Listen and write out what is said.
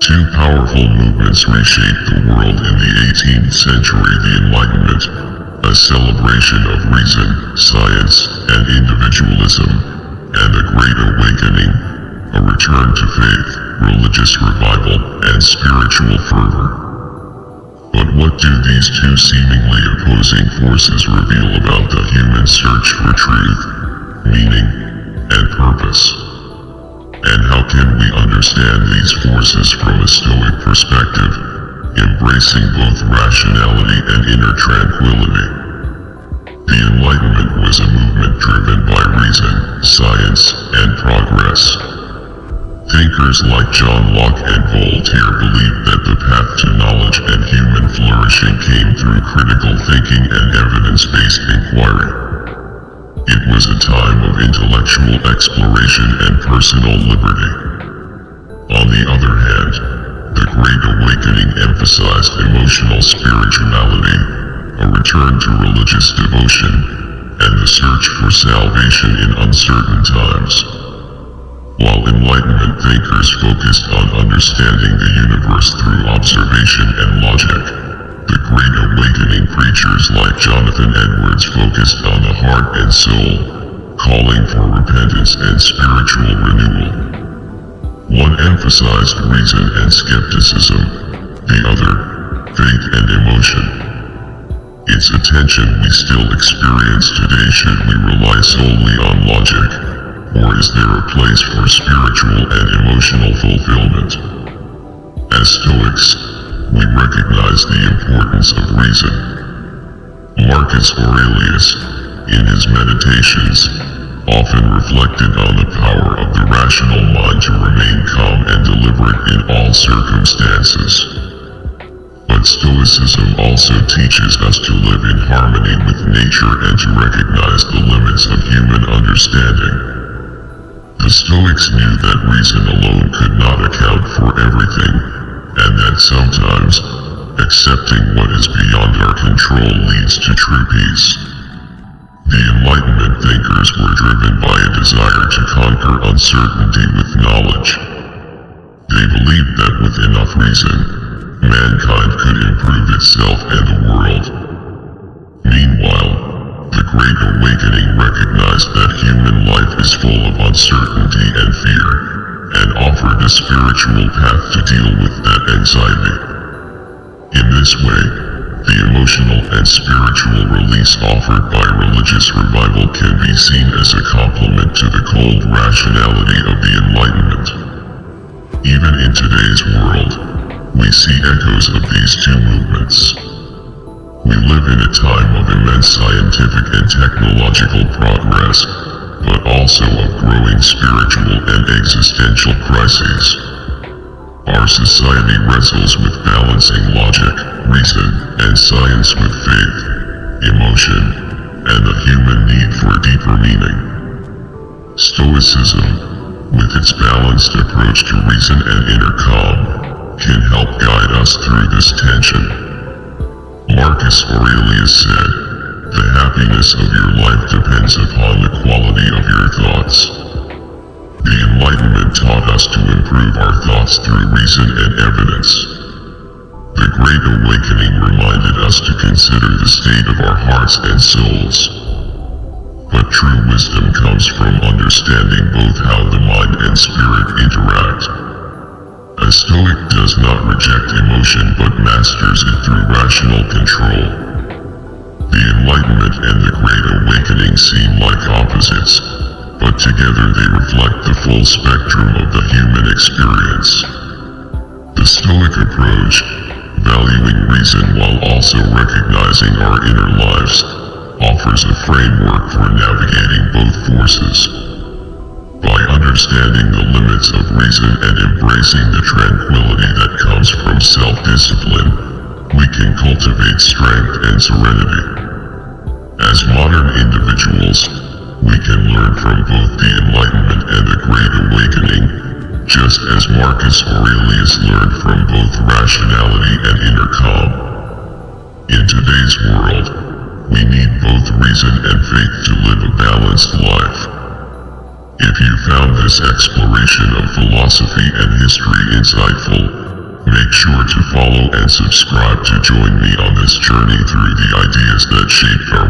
Two powerful movements reshaped the world in the 18th century: the Enlightenment, a celebration of reason, science, and individualism, and the Great Awakening, a return to faith, religious revival, and spiritual fervor. But what do these two seemingly opposing forces reveal about the human search for truth, meaning, and purpose? And how can we understand these forces from a Stoic perspective, embracing both rationality and inner tranquility? The Enlightenment was a movement driven by reason, science, and progress. Thinkers like John Locke and Voltaire believed that the path to knowledge and human flourishing came through critical thinking and evidence-based inquiry. It was a time of intellectual exploration and personal liberty. On the other hand, the Great Awakening emphasized emotional spirituality, a return to religious devotion, and the search for salvation in uncertain times. While Enlightenment thinkers focused on understanding the universe through observation and logic, the Great Awakening preachers like Jonathan Edwards focused on the heart and soul, calling for repentance and spiritual renewal. One emphasized reason and skepticism, the other, faith and emotion. It's a tension we still experience today. Should we rely solely on logic, or is there a place for spiritual and emotional fulfillment? As Stoics, we recognize the importance of reason. Marcus Aurelius, in his Meditations, often reflected on the power of the rational mind to remain calm and deliberate in all circumstances. But Stoicism also teaches us to live in harmony with nature and to recognize the limits of human understanding. The Stoics knew that reason alone could not account for everything, and that sometimes, accepting what is beyond our control leads to true peace. The Enlightenment thinkers were driven by a desire to conquer uncertainty with knowledge. They believed that with enough reason, mankind could improve itself and the world. Meanwhile, the Great Awakening recognized that human life is full of uncertainty and fear, and offered a spiritual path to deal with that anxiety. In this way, the emotional and spiritual release offered by religious revival can be seen as a complement to the cold rationality of the Enlightenment. Even in today's world, we see echoes of these two movements. We live in a time of immense scientific and technological progress, but also of growing spiritual and existential crises. Our society wrestles with balancing logic, reason, and science with faith, emotion, and the human need for deeper meaning. Stoicism, with its balanced approach to reason and inner calm, can help guide us through this tension. Marcus Aurelius said, "The happiness of your life depends upon the quality of your thoughts." The Enlightenment taught us to improve our thoughts through reason and evidence. The Great Awakening reminded us to consider the state of our hearts and souls. But true wisdom comes from understanding both how the mind and spirit interact. A Stoic does not reject emotion but masters it through rational control. The Enlightenment and the Great Awakening seem like opposites, but together they reflect the full spectrum of the human experience. The Stoic approach, valuing reason while also recognizing our inner lives, offers a framework for navigating both forces. By understanding the limits of reason and embracing the tranquility that comes from self-discipline, we can cultivate strength and serenity. As modern individuals, we can learn from both the Enlightenment and the Great Awakening, just as Marcus Aurelius learned from both rationality and inner calm. In today's world, we need both reason and faith to live a balanced life. If you found this exploration of philosophy and history insightful, Make sure to follow and subscribe to join me on this journey through the ideas that shape our